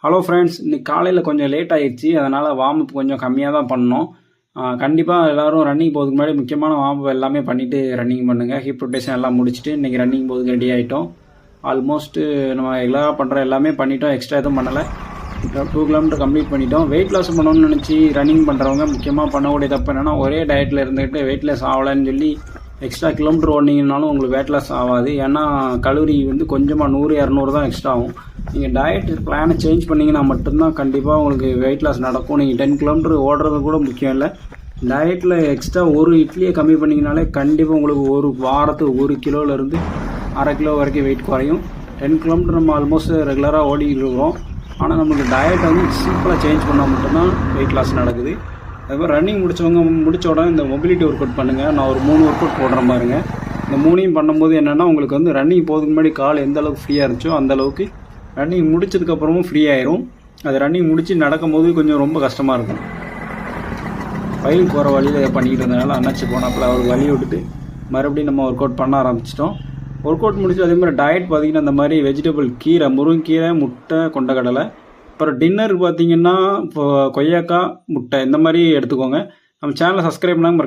Hello friends, இன்னைக்கு காலையில் கொஞ்சம் லேட் ஆயிடுச்சு. அதனால் வார்ம் அப் கொஞ்சம் கம்மியாக தான் பண்ணோம். கண்டிப்பாக எல்லோரும் ரன்னிங் போகிறதுக்கு முன்னாடி முக்கியமான வார்ம் அப் எல்லாமே பண்ணிவிட்டு ரன்னிங் பண்ணுங்கள். ஹிப் ரொட்டேஷன் எல்லாம் முடிச்சுட்டு இன்றைக்கி ரன்னிங் போகிறதுக்கு ரெடி ஆகிட்டோம். ஆல்மோஸ்ட்டு நம்ம ரெகுலராக பண்ணுற எல்லாமே பண்ணிட்டோம். எக்ஸ்ட்ரா எதுவும் பண்ணலை. 2 கிலோமீட்டர் கம்ப்ளீட் பண்ணிட்டோம். வெயிட் லாஸ் பண்ணணும்னு நினச்சி ரன்னிங் பண்ணுறவங்க முக்கியமாக பண்ணக்கூடிய தப்பு என்னென்னா, ஒரே டயட்டில் இருந்துக்கிட்டு வெயிட் லாஸ் ஆகலைன்னு சொல்லி எக்ஸ்ட்ரா கிலோமீட்டர் ஓடினீங்கனாலும் உங்களுக்கு வெயிட் லாஸ் ஆகாது. ஏன்னா கலோரி வந்து கொஞ்சமாக 100-200 தான் எக்ஸ்ட்ரா ஆகும். நீங்கள் டயட் பிளானை சேஞ்ச் பண்ணிங்கன்னா மட்டும்தான் கண்டிப்பாக உங்களுக்கு வெயிட் லாஸ் நடக்கும். நீங்கள் 10 கிலோமீட்டர் ஓடுறது கூட முக்கியம் இல்லை. டயட்டில் எக்ஸ்ட்ரா ஒரு இட்லியை கம்மி பண்ணிங்கனாலே கண்டிப்பாக உங்களுக்கு ஒரு வாரத்துக்கு 1 கிலோலேருந்து 1/2 கிலோ வரைக்கும் வெயிட் குறையும். 10 கிலோமீட்டர் நம்ம ஆல்மோஸ்ட் ரெகுலராக ஓடிக்கிட்டு இருக்கிறோம். ஆனால் நம்மளுக்கு டயட் வந்து சிம்பிளாக சேஞ்ச் பண்ணால் மட்டும்தான் வெயிட் லாஸ் நடக்குது. அதுமாதிரி ரன்னிங் முடித்த உடனே இந்த மொபிலிட்டி ஒர்க் அவுட் பண்ணுங்கள். நான் ஒரு 3 ஒர்க் அவுட் போடுறேன் பாருங்க. இந்த 3ஐயும் பண்ணும்போது என்னென்னா, உங்களுக்கு வந்து ரன்னிங் போகிறதுக்கு முன்னாடி கால் எந்த அளவுக்கு ஃப்ரீயாக இருந்துச்சோ அந்தளவுக்கு ரன்னிங் முடிச்சதுக்கப்புறமும் ஃப்ரீ ஆயிரும். அது ரன்னிங் முடித்து நடக்கும்போது கொஞ்சம் ரொம்ப கஷ்டமாக இருக்கும். வயலுக்கு போகிற வழியில் பண்ணிக்கிட்டு இருந்தனால அண்ணாச்சி போனப்பில் அவர் வழி விட்டுட்டு மறுபடியும் நம்ம ஒர்க் அவுட் பண்ண ஆரம்பிச்சிட்டோம். ஒர்க் அவுட் முடிச்சு அதே மாதிரி டயட் பார்த்திங்கன்னா, இந்த மாதிரி வெஜிடபிள் கீரை, முருங்கீரை, முட்டை, கொண்டக்கடலை. அப்புறம் டின்னருக்கு பார்த்திங்கன்னா இப்போ கொய்யாக்காய், முட்டை இந்த மாதிரி எடுத்துக்கோங்க. நம்ம சேனலை சப்ஸ்கிரைப் பண்ணாமல்